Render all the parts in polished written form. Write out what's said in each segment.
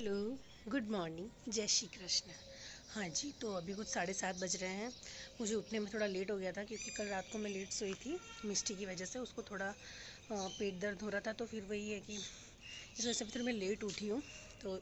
Hello, good morning, जय श्री कृष्ण। हाँ जी, तो अभी कुछ 7:30 बज रहे हैं। मुझे उठने में थोड़ा लेट हो गया था क्योंकि कल रात को मैं लेट सोई थी मिष्टी की वजह से। उसको थोड़ा पेट दर्द हो रहा था, तो फिर वही है कि इस वजह से फिर मैं लेट उठी हूँ। तो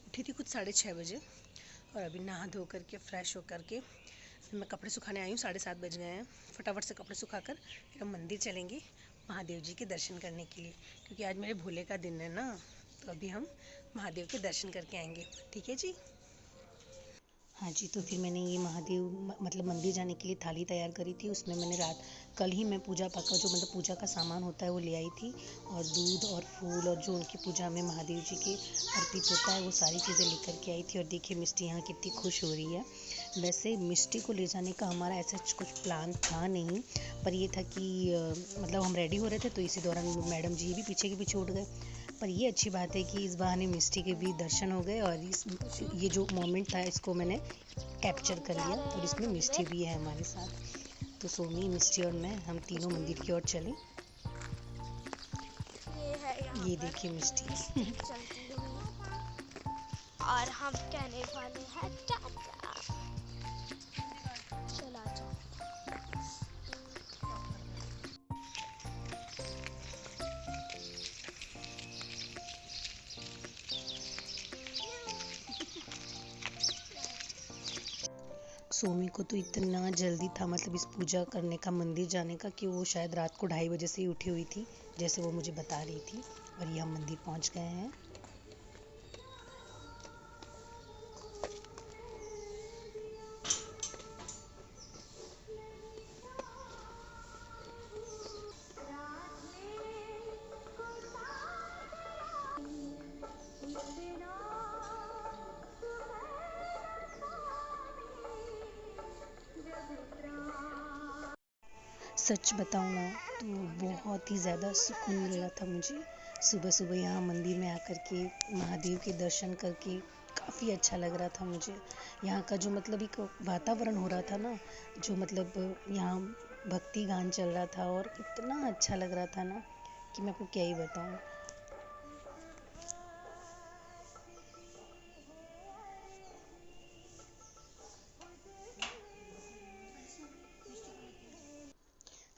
उठी थी कुछ 6:30 बजे, और अभी नहा धो करके फ्रेश हो करके मैं कपड़े सुखाने आई हूँ। 7:30 बज गए हैं। फटाफट से कपड़े सुखाकर फिर हम मंदिर चलेंगे महादेव जी के दर्शन करने के लिए, क्योंकि आज मेरे भोले का दिन है ना। तो अभी हम महादेव के दर्शन करके आएंगे। ठीक है जी। हाँ जी, तो फिर मैंने ये महादेव मतलब मंदिर जाने के लिए थाली तैयार करी थी। उसमें मैंने कल ही मैं पूजा पाठ का जो मतलब पूजा का सामान होता है वो ले आई थी, और दूध और फूल और जो उनकी पूजा में महादेव जी के अर्पित होता है वो सारी चीज़ें लेकर के आई थी। और देखिए मिष्टी यहाँ कितनी खुश हो रही है। वैसे मिष्टी को ले जाने का हमारा ऐसा कुछ प्लान था नहीं, पर ये था कि मतलब हम रेडी हो रहे थे, तो इसी दौरान मैडम जी भी पीछे के पीछे उठ गए। पर ये अच्छी बात है कि इस बहाने मिष्टी के भी दर्शन हो गए, और ये जो मोमेंट था इसको मैंने कैप्चर कर लिया, और इसमें मिष्टी भी है हमारे साथ। तो सोमी, मिष्टी और मैं, हम तीनों मंदिर की ओर चले। ये देखिए मिष्टी। चलती हुई और हम कहने वाले हैं टाटा। चला जाओ। सोमी को तो इतना जल्दी था मतलब इस पूजा करने का, मंदिर जाने का, कि वो शायद रात को 2:30 बजे से ही उठी हुई थी, जैसे वो मुझे बता रही थी। और ये हम मंदिर पहुंच गए हैं। सच बताऊँ ना, तो बहुत ही ज़्यादा सुकून मिल रहा था मुझे सुबह सुबह यहाँ मंदिर में आकर के, महादेव के दर्शन करके। काफ़ी अच्छा लग रहा था मुझे। यहाँ का जो मतलब एक वातावरण हो रहा था ना, जो मतलब यहाँ भक्ति गान चल रहा था, और इतना अच्छा लग रहा था ना कि मैं आपको क्या ही बताऊँ।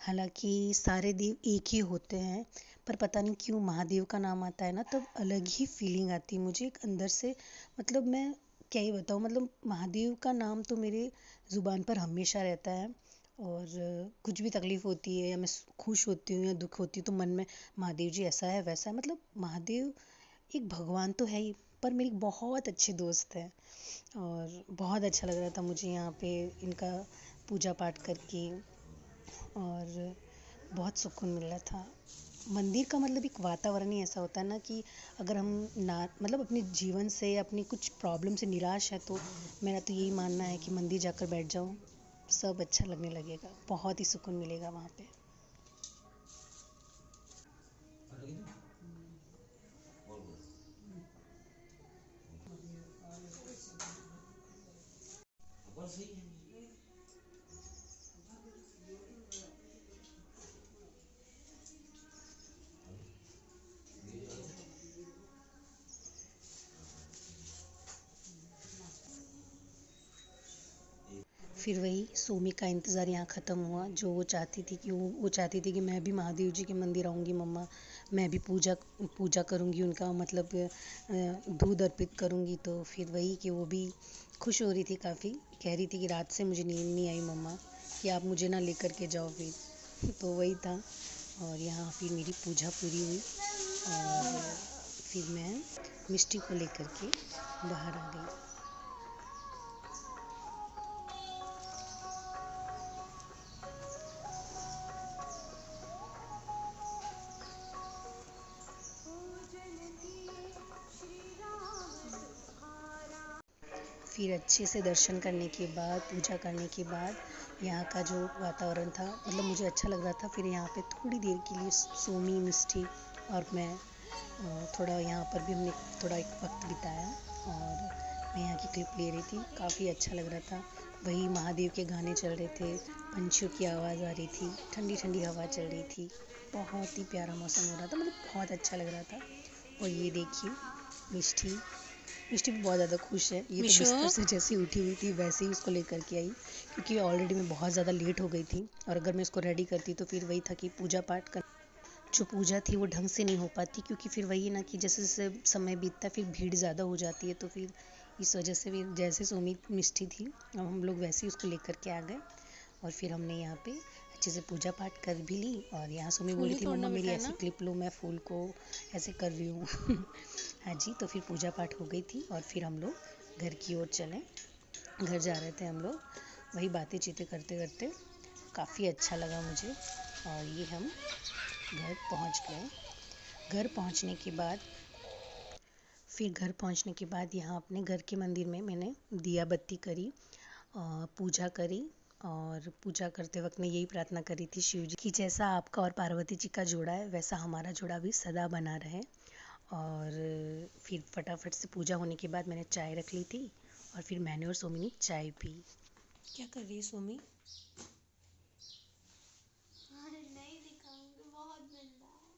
हालांकि सारे देव एक ही होते हैं, पर पता नहीं क्यों महादेव का नाम आता है ना, तब अलग ही फीलिंग आती है मुझे एक अंदर से। मतलब मैं क्या ही बताऊँ, मतलब महादेव का नाम तो मेरे ज़ुबान पर हमेशा रहता है। और कुछ भी तकलीफ़ होती है, या मैं खुश होती हूँ या दुख होती हूँ, तो मन में महादेव जी ऐसा है वैसा है। मतलब महादेव एक भगवान तो है ही, पर मेरी बहुत अच्छे दोस्त हैं। और बहुत अच्छा लग रहा था मुझे यहाँ पे इनका पूजा पाठ करके, और बहुत सुकून मिल रहा था। मंदिर का मतलब एक वातावरण ही ऐसा होता है ना, कि अगर हम ना मतलब अपने जीवन से, अपनी कुछ प्रॉब्लम से निराश है, तो मेरा तो यही मानना है कि मंदिर जाकर बैठ जाओ, सब अच्छा लगने लगेगा, बहुत ही सुकून मिलेगा वहाँ पे। फिर वही सोमी का इंतज़ार यहाँ ख़त्म हुआ। जो वो चाहती थी कि वो चाहती थी कि मैं भी महादेव जी के मंदिर आऊँगी मम्मा, मैं भी पूजा पूजा करूँगी उनका, मतलब दूध अर्पित करूँगी। तो फिर वही कि वो भी खुश हो रही थी काफ़ी, कह रही थी कि रात से मुझे नींद नहीं आई मम्मा, कि आप मुझे ना लेकर के जाओ फिर। तो वही था। और यहाँ फिर मेरी पूजा पूरी हुई, और फिर मैं मिष्टी को लेकर के बाहर आ गई। फिर अच्छे से दर्शन करने के बाद, पूजा करने के बाद, यहाँ का जो वातावरण था मतलब मुझे अच्छा लग रहा था। फिर यहाँ पे थोड़ी देर के लिए सोमी, मिष्टी और मैं थोड़ा यहाँ पर भी हमने थोड़ा एक वक्त बिताया, और मैं यहाँ की क्लिप ले रही थी। काफ़ी अच्छा लग रहा था। वही महादेव के गाने चल रहे थे, पंछियों की आवाज़ आ रही थी, ठंडी ठंडी हवा चल रही थी। बहुत ही प्यारा मौसम हो रहा था, मतलब बहुत अच्छा लग रहा था। और ये देखिए मिष्टी मिष्टी भी बहुत ज़्यादा खुश है। ये तो बिस्तर से जैसे उठी हुई थी वैसे ही उसको लेकर के आई, क्योंकि ऑलरेडी मैं बहुत ज़्यादा लेट हो गई थी, और अगर मैं इसको रेडी करती तो फिर वही था कि पूजा पाठ कर जो पूजा थी वो ढंग से नहीं हो पाती, क्योंकि फिर वही ना कि जैसे जैसे समय बीतता फिर भीड़ ज़्यादा हो जाती है, तो फिर इस वजह से फिर जैसे सोमी मिष्टी थी अब हम लोग वैसे ही उसको लेकर के आ गए, और फिर हमने यहाँ पे अच्छे से पूजा पाठ कर भी ली। और यहाँ सोमी बोली थी मम्मा मेरी ऐसी क्लिप लो, मैं फूल को ऐसे कर रही हूँ। हाँ जी, तो फिर पूजा पाठ हो गई थी और फिर हम लोग घर की ओर चले। घर जा रहे थे हम लोग, वही बातें चीतें करते करते काफ़ी अच्छा लगा मुझे, और ये हम घर पहुंच गए। घर पहुंचने के बाद यहाँ अपने घर के मंदिर में मैंने दिया बत्ती करी, पूजा करी, और पूजा करते वक्त मैं यही प्रार्थना करी थी शिव जी कि जैसा आपका और पार्वती जी का जोड़ा है वैसा हमारा जोड़ा भी सदा बना रहे। और फिर फटाफट से पूजा होने के बाद मैंने चाय रख ली थी, और फिर मैंने और सोमी ने चाय पी। क्या कर रही है सोमी? नहीं दिखाऊंगी, बहुत गंदा है।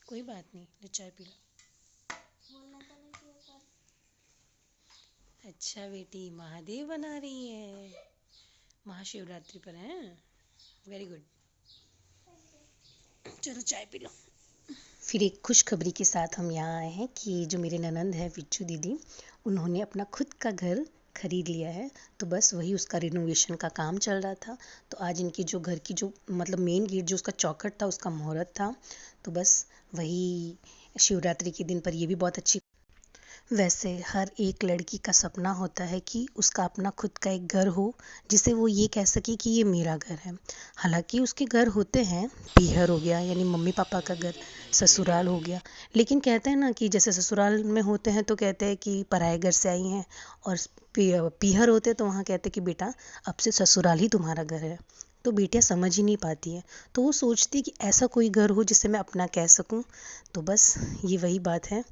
कोई बात नहीं, ले चाय पी लो। बोलना तो नहीं चाहिए पर। अच्छा बेटी, महादेव बना रही है, महाशिवरात्रि पर है। वेरी गुड, चलो चाय पी लो। फिर एक खुशखबरी के साथ हम यहाँ आए हैं कि जो मेरे ननंद है विच्चू दीदी, उन्होंने अपना खुद का घर खरीद लिया है, तो बस वही उसका रिनोवेशन का काम चल रहा था। तो आज इनकी जो घर की जो मतलब मेन गेट जो उसका चौखट था उसका मुहूर्त था, तो बस वही शिवरात्रि के दिन पर ये भी बहुत अच्छी। वैसे हर एक लड़की का सपना होता है कि उसका अपना खुद का एक घर हो, जिसे वो ये कह सके कि ये मेरा घर है। हालांकि उसके घर होते हैं, पीहर हो गया यानी मम्मी पापा का घर, ससुराल हो गया, लेकिन कहते हैं ना कि जैसे ससुराल में होते हैं तो कहते हैं कि पराए घर से आई हैं, और पीहर होते तो वहाँ कहते कि बेटा अब से ससुराल ही तुम्हारा घर है। तो बेटियाँ समझ ही नहीं पाती हैं, तो वो सोचती कि ऐसा कोई घर हो जिसे मैं अपना कह सकूं। तो बस ये वही बात है।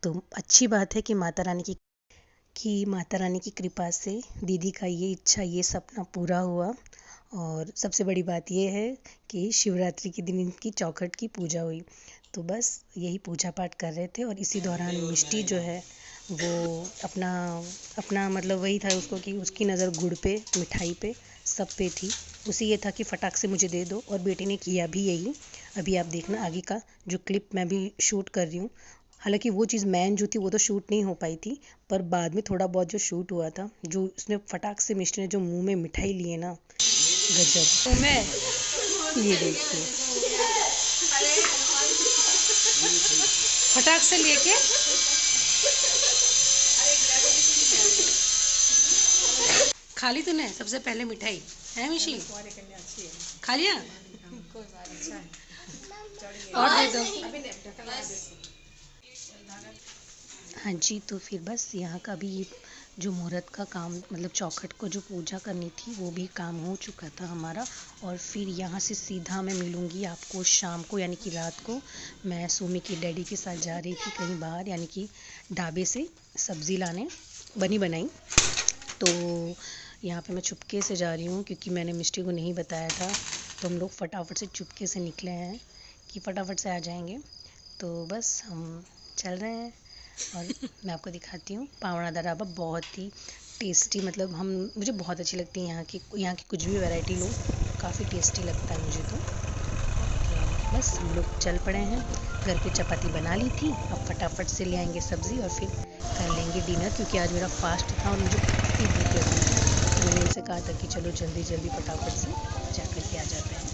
तो अच्छी बात है कि माता रानी की कृपा से दीदी का ये इच्छा, ये सपना पूरा हुआ। और सबसे बड़ी बात ये है कि शिवरात्रि के दिन इनकी चौखट की पूजा हुई। तो बस यही पूजा पाठ कर रहे थे, और इसी दौरान मिष्टी जो है वो अपना मतलब वही था उसको कि उसकी नज़र गुड़ पे, मिठाई पे, सब पे थी। उसे ये था कि फटाक से मुझे दे दो, और बेटी ने किया भी यही। अभी आप देखना आगे का जो क्लिप मैं भी शूट कर रही हूँ। हालांकि वो चीज़ मैन जो थी वो तो शूट नहीं हो पाई थी, पर बाद में थोड़ा बहुत जो शूट हुआ था, जो उसने फटाक से मिष्टी ने जो मुंह में मिठाई लिए ना, गजब। तो मैं ये देखिए फटाक से लेके खा ली तूने सबसे पहले मिठाई है मिशी? खा लिया? और दे दो। हाँ जी, तो फिर बस यहाँ का भी जो मुहूर्त का काम मतलब चौखट को जो पूजा करनी थी वो भी काम हो चुका था हमारा। और फिर यहाँ से सीधा मैं मिलूँगी आपको शाम को, यानी कि रात को। मैं सुमी की डैडी के साथ जा रही थी कहीं बाहर, यानी कि ढाबे से सब्ज़ी लाने, बनी बनाई। तो यहाँ पे मैं चुपके से जा रही हूँ क्योंकि मैंने मिष्टी को नहीं बताया था, तो हम लोग फटाफट से चुपके से निकले हैं कि फटाफट से आ जाएंगे। तो बस हम चल रहे हैं, और मैं आपको दिखाती हूँ पावड़ा ढाबा। बहुत ही टेस्टी, मतलब मुझे बहुत अच्छी लगती है यहाँ की कुछ भी वैरायटी लो, काफ़ी टेस्टी लगता है मुझे। तो बस हम लोग चल पड़े हैं। घर पे चपाती बना ली थी, अब फटाफट से ले आएंगे सब्ज़ी और फिर कर लेंगे डिनर, क्योंकि आज मेरा फास्ट था और मुझे काफ़ी भूख लगी। तो मैंने इनसे कहा था कि चलो जल्दी जल्दी फटाफट से जा कर के आ जाते हैं।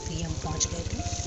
तो ये हम पहुँच गए थे।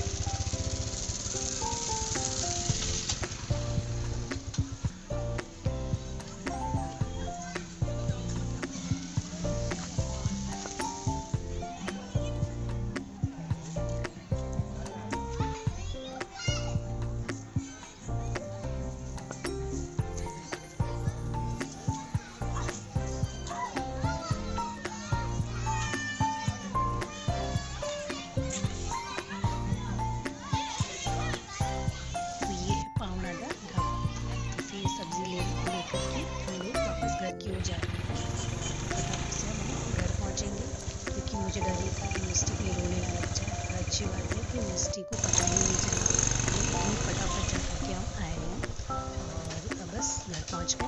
पहुंच गए।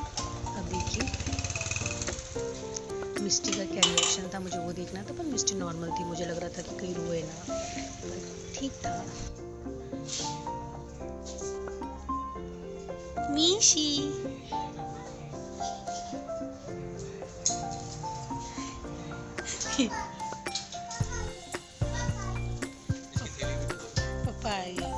अब देखिए मिस्टी का क्या रिएक्शन था, मुझे वो देखना था। पर मिस्टी नॉर्मल थी, मुझे लग रहा था कि कहीं रोए ना, पर ठीक था। मीशी पापा आ गए।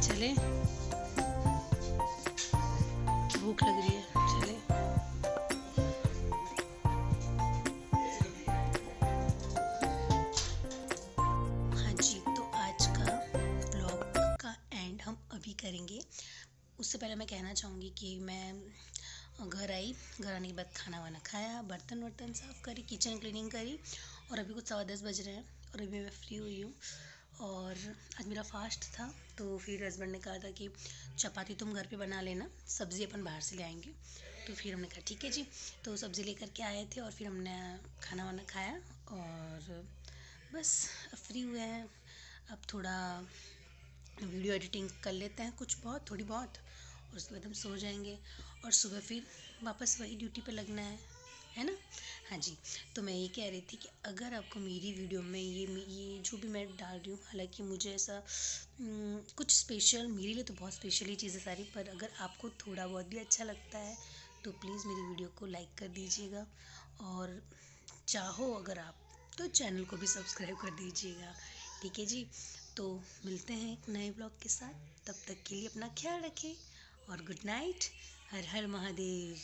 चले, भूख लग रही है, चले। हाँ जी, तो आज का ब्लॉग का एंड हम अभी करेंगे। उससे पहले मैं कहना चाहूँगी कि मैं घर आई, घर आने के बाद खाना वाना खाया, बर्तन वर्तन साफ़ करी, किचन क्लीनिंग करी, और अभी कुछ 10:15 बज रहे हैं और अभी मैं फ्री हुई हूँ। और आज मेरा फास्ट था, तो फिर हस्बैंड ने कहा था कि चपाती तुम घर पे बना लेना, सब्ज़ी अपन बाहर से ले आएंगे। तो फिर हमने कहा ठीक है जी। तो सब्ज़ी लेकर के आए थे और फिर हमने खाना वाना खाया और बस अब फ्री हुए हैं। अब थोड़ा वीडियो एडिटिंग कर लेते हैं, कुछ बहुत, थोड़ी बहुत, और उसके बाद हम सो जाएंगे और सुबह फिर वापस वही ड्यूटी पे लगना है ना। हाँ जी, तो मैं ये कह रही थी कि अगर आपको मेरी वीडियो में ये जो भी मैं डाल रही हूँ, हालांकि मुझे ऐसा कुछ स्पेशल, मेरे लिए तो बहुत स्पेशल ही चीज़ें सारी, पर अगर आपको थोड़ा बहुत भी अच्छा लगता है तो प्लीज़ मेरी वीडियो को लाइक कर दीजिएगा, और चाहो अगर आप तो चैनल को भी सब्सक्राइब कर दीजिएगा। ठीक है जी, तो मिलते हैं एक नए ब्लॉग के साथ। तब तक के लिए अपना ख्याल रखें और गुड नाइट। हर हर महादेव।